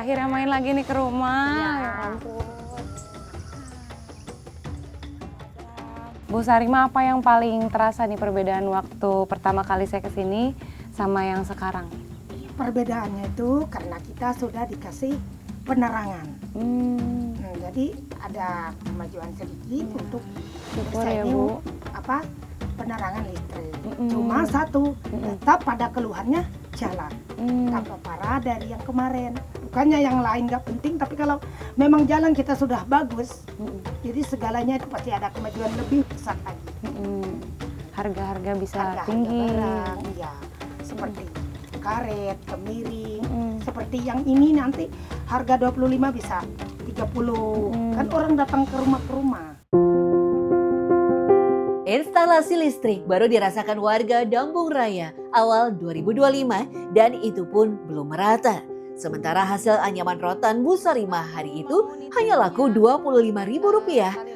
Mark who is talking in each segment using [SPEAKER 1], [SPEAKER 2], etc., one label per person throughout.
[SPEAKER 1] akhirnya main lagi nih ke rumah. Ya ampun. Bu Sarima, apa yang paling terasa nih perbedaan waktu pertama kali saya kesini sama yang sekarang?
[SPEAKER 2] Perbedaannya itu karena kita sudah dikasih penerangan. Jadi ada kemajuan sedikit untuk
[SPEAKER 1] Syukur ya Bu.
[SPEAKER 2] Penerangan listrik. Cuma satu, tetap pada keluhannya jalan. Tambah parah dari yang kemarin. Bukannya yang lain nggak penting, tapi kalau memang jalan kita sudah bagus, jadi segalanya itu pasti ada kemajuan lebih besar lagi.
[SPEAKER 1] Harga-harga bisa
[SPEAKER 2] Harga
[SPEAKER 1] tinggi.
[SPEAKER 2] barang, ya, seperti karet, kemiring, seperti yang ini nanti harga 25 bisa 30. Kan orang datang ke rumah.
[SPEAKER 3] Instalasi listrik baru dirasakan warga Dambung Raya awal 2025 dan itu pun belum merata. Sementara hasil anyaman rotan Bu Sarima hari itu hanya laku Rp25.000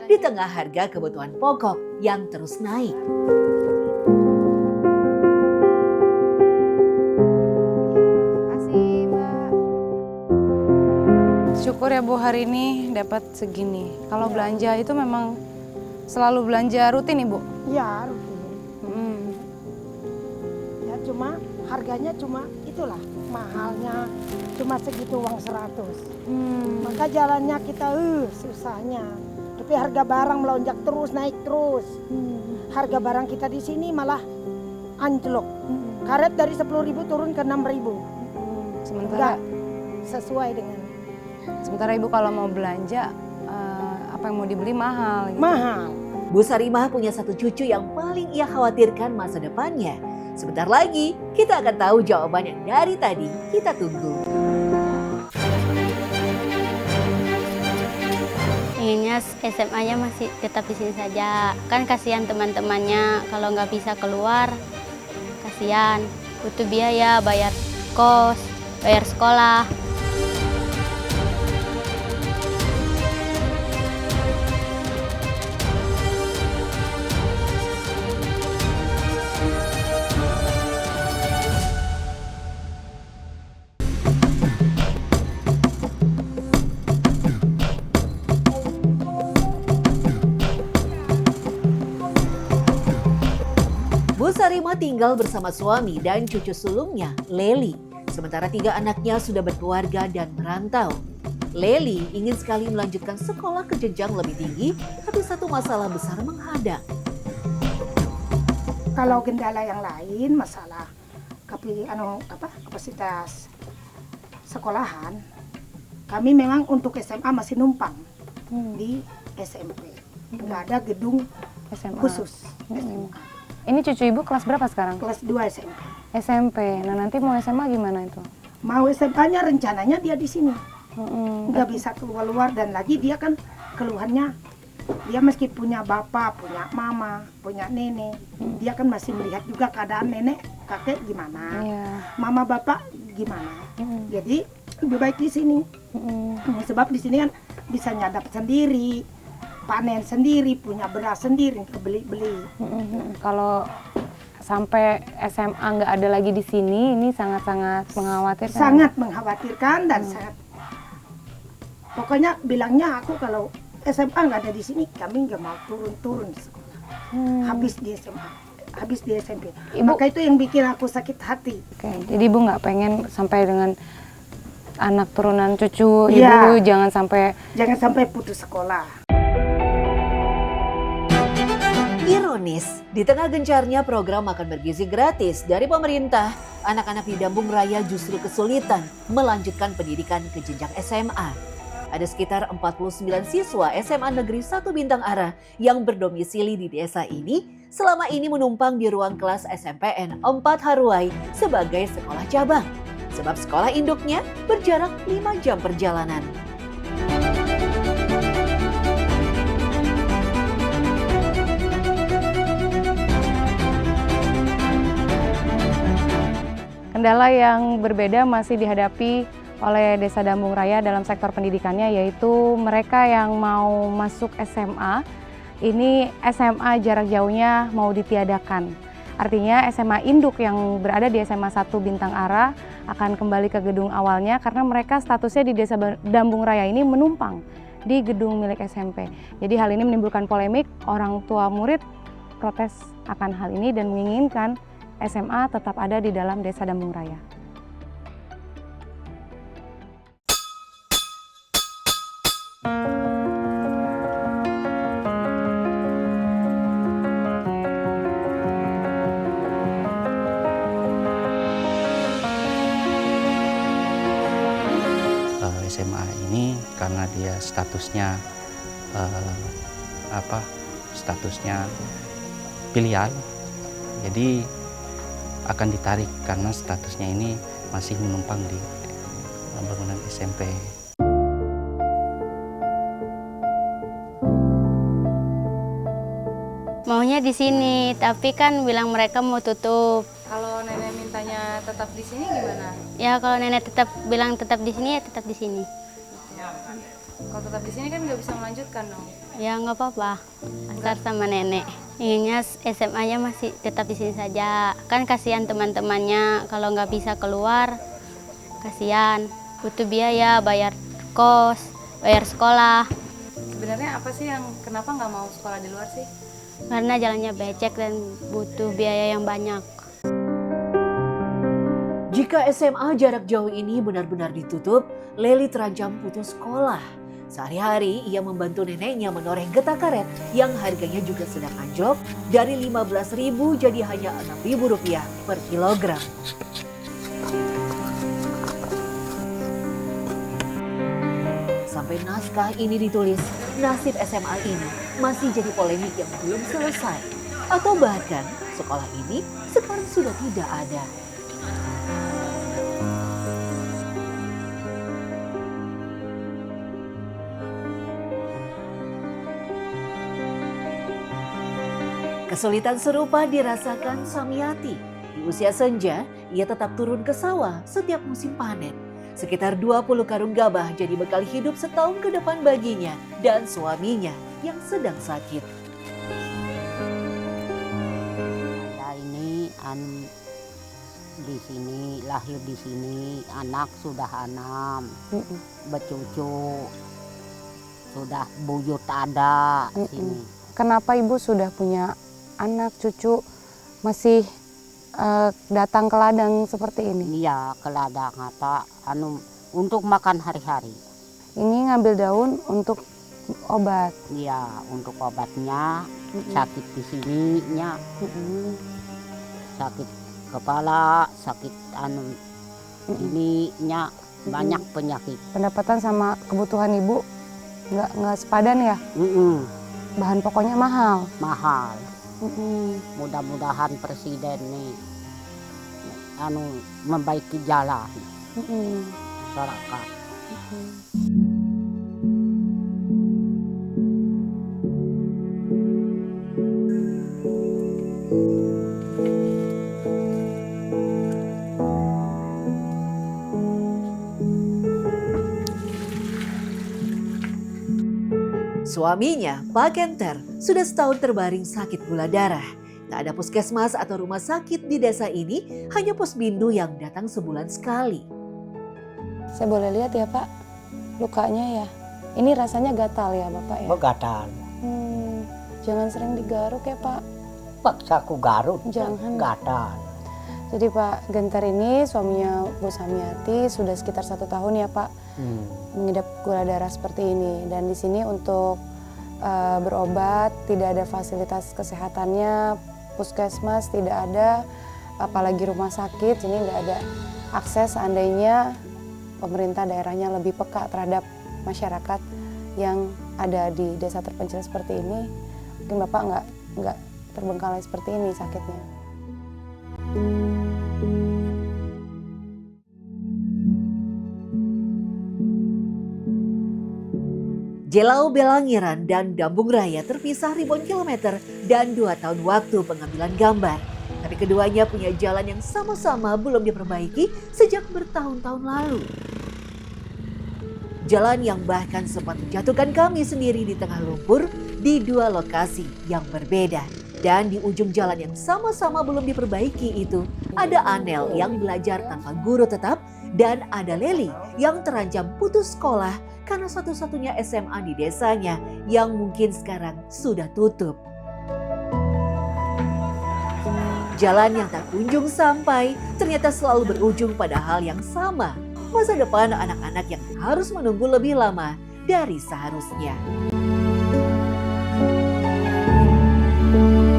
[SPEAKER 3] di tengah harga kebutuhan pokok yang terus naik.
[SPEAKER 1] Makasih Mbak. Syukur ya Bu hari ini dapat segini. Kalau belanja itu memang selalu belanja rutin Ibu?
[SPEAKER 2] Ya, rutin. Ya cuma harganya cuma itulah mahalnya cuma segitu uang 100. Maka jalannya kita susahnya. Tapi harga barang melonjak terus, naik terus. Harga barang kita di sini malah anjlok. Karet dari 10.000 turun ke 6.000.
[SPEAKER 1] Sementara
[SPEAKER 2] sesuai dengan
[SPEAKER 1] sementara Ibu kalau mau belanja apa yang mau dibeli mahal gitu.
[SPEAKER 2] mahal.
[SPEAKER 3] Bu Sarima punya satu cucu yang paling ia khawatirkan masa depannya. Sebentar lagi kita akan tahu jawaban yang dari tadi kita tunggu.
[SPEAKER 4] Inginnya SMA-nya masih tetap di sini saja. Kan kasihan teman-temannya kalau nggak bisa keluar. Kasihan, butuh biaya, bayar kos, bayar sekolah.
[SPEAKER 3] Bu Sarima tinggal bersama suami dan cucu sulungnya, Leli. Sementara 3 anaknya sudah berkeluarga dan merantau. Leli ingin sekali melanjutkan sekolah ke jenjang lebih tinggi, tapi satu masalah besar menghadang.
[SPEAKER 2] Kalau kendala yang lain, masalah kapasitas sekolahan, kami memang untuk SMA masih numpang di SMP. Nggak ada gedung
[SPEAKER 1] SMA.
[SPEAKER 2] khusus SMA.
[SPEAKER 1] Ini cucu Ibu kelas berapa sekarang?
[SPEAKER 2] Kelas 2 SMP.
[SPEAKER 1] SMP. Nah nanti mau SMA gimana itu?
[SPEAKER 2] Mau SMA-nya rencananya dia di sini. Nggak bisa keluar-luar, dan lagi dia kan keluhannya, dia meski punya bapak, punya mama, punya nenek, dia kan masih melihat juga keadaan nenek, kakek gimana, mama bapak gimana. Jadi lebih baik di sini. Sebab di sini kan bisa nyadap sendiri, panen sendiri, punya beras sendiri, nggak beli-beli.
[SPEAKER 1] Kalau sampai SMA nggak ada lagi di sini, ini sangat-sangat mengkhawatirkan.
[SPEAKER 2] Sangat mengkhawatirkan dan sangat. Pokoknya bilangnya aku kalau SMA nggak ada di sini, kami nggak mau turun di sekolah. Habis di SMA, habis di SMP. Maka itu yang bikin aku sakit hati.
[SPEAKER 1] Oke, jadi Ibu nggak pengen sampai dengan anak turunan cucu Ibu jangan sampai
[SPEAKER 2] putus sekolah.
[SPEAKER 3] Ironis, di tengah gencarnya program makan bergizi gratis dari pemerintah, anak-anak di Dambung Raya justru kesulitan melanjutkan pendidikan ke jenjang SMA. Ada sekitar 49 siswa SMA Negeri 1 Bintang Ara yang berdomisili di desa ini selama ini menumpang di ruang kelas SMPN 4 Haruai sebagai sekolah cabang. Sebab sekolah induknya berjarak 5 jam perjalanan.
[SPEAKER 1] Kendala yang berbeda masih dihadapi oleh Desa Dambung Raya dalam sektor pendidikannya, yaitu mereka yang mau masuk SMA, ini SMA jarak jauhnya mau ditiadakan. Artinya SMA induk yang berada di SMA 1 Bintang Ara akan kembali ke gedung awalnya karena mereka statusnya di Desa Dambung Raya ini menumpang di gedung milik SMP. Jadi hal ini menimbulkan polemik, orang tua murid protes akan hal ini dan menginginkan SMA tetap ada di dalam Desa Dambung Raya.
[SPEAKER 5] SMA ini karena dia statusnya statusnya filial, jadi akan ditarik karena statusnya ini masih menumpang di bangunan SMP.
[SPEAKER 4] Maunya di sini, tapi kan bilang mereka mau tutup.
[SPEAKER 1] Kalau nenek mintanya tetap di sini gimana?
[SPEAKER 4] Ya kalau nenek bilang tetap di sini ya tetap di sini.
[SPEAKER 1] Kalau tetap di sini kan nggak bisa melanjutkan dong.
[SPEAKER 4] Ya nggak apa-apa, antar sama nenek. Inginnya SMA-nya masih tetap di sini saja. Kan kasihan teman-temannya kalau nggak bisa keluar, kasihan. Butuh biaya, bayar kos, bayar sekolah.
[SPEAKER 1] Sebenarnya apa sih yang kenapa nggak mau sekolah di luar sih?
[SPEAKER 4] Karena jalannya becek dan butuh biaya yang banyak.
[SPEAKER 3] Jika SMA jarak jauh ini benar-benar ditutup, Leli terancam putus sekolah. Sehari-hari ia membantu neneknya menoreh getah karet yang harganya juga sedang anjlok dari Rp15.000 jadi hanya Rp6.000 per kilogram. Sampai naskah ini ditulis, nasib SMA ini masih jadi polemik yang belum selesai. Atau bahkan sekolah ini sekarang sudah tidak ada. Kesulitan serupa dirasakan Samyati. Di usia senja, ia tetap turun ke sawah setiap musim panen. Sekitar 20 karung gabah jadi bekal hidup setahun ke depan baginya dan suaminya yang sedang sakit.
[SPEAKER 6] Saya ini di sini, lahir di sini, anak sudah 6, bercucu, sudah buyut ada sini.
[SPEAKER 1] Kenapa ibu sudah punya anak, cucu, masih datang ke ladang seperti ini?
[SPEAKER 6] Iya, ke ladang atau untuk makan hari-hari.
[SPEAKER 1] Ini ngambil daun untuk obat.
[SPEAKER 6] Iya, untuk obatnya, sakit di sininya, sakit kepala, sakit ininya, banyak penyakit.
[SPEAKER 1] Pendapatan sama kebutuhan ibu nggak sepadan ya? Bahan pokoknya mahal.
[SPEAKER 6] Mahal. Mudah-mudahan presiden nih membaiki jalan masyarakat.
[SPEAKER 3] Suaminya, Pak Kenter, sudah setahun terbaring sakit gula darah. Tak ada puskesmas atau rumah sakit di desa ini, hanya posbindu yang datang sebulan sekali.
[SPEAKER 1] Saya boleh lihat ya Pak, lukanya ya. Ini rasanya gatal ya Bapak ya?
[SPEAKER 6] Gatal.
[SPEAKER 1] Jangan sering digaruk ya Pak.
[SPEAKER 6] Paksa aku garuk,
[SPEAKER 1] Jangan.
[SPEAKER 6] gatal.
[SPEAKER 1] Jadi Pak Genter ini suaminya Bu Samyati sudah sekitar 1 tahun ya Pak mengidap gula darah seperti ini. Dan di sini untuk berobat tidak ada fasilitas kesehatannya, puskesmas tidak ada, apalagi rumah sakit. Ini nggak ada akses. Seandainya pemerintah daerahnya lebih peka terhadap masyarakat yang ada di desa terpencil seperti ini, mungkin Bapak nggak terbengkalai seperti ini sakitnya.
[SPEAKER 3] Jelau Belangiran dan Dambung Raya terpisah ribuan kilometer dan 2 tahun waktu pengambilan gambar. Tapi keduanya punya jalan yang sama-sama belum diperbaiki sejak bertahun-tahun lalu. Jalan yang bahkan sempat menjatuhkan kami sendiri di tengah lumpur di 2 lokasi yang berbeda. Dan di ujung jalan yang sama-sama belum diperbaiki itu, ada Anel yang belajar tanpa guru tetap dan ada Leli yang terancam putus sekolah karena satu-satunya SMA di desanya yang mungkin sekarang sudah tutup. Jalan yang tak kunjung sampai ternyata selalu berujung pada hal yang sama. Masa depan anak-anak yang harus menunggu lebih lama dari seharusnya.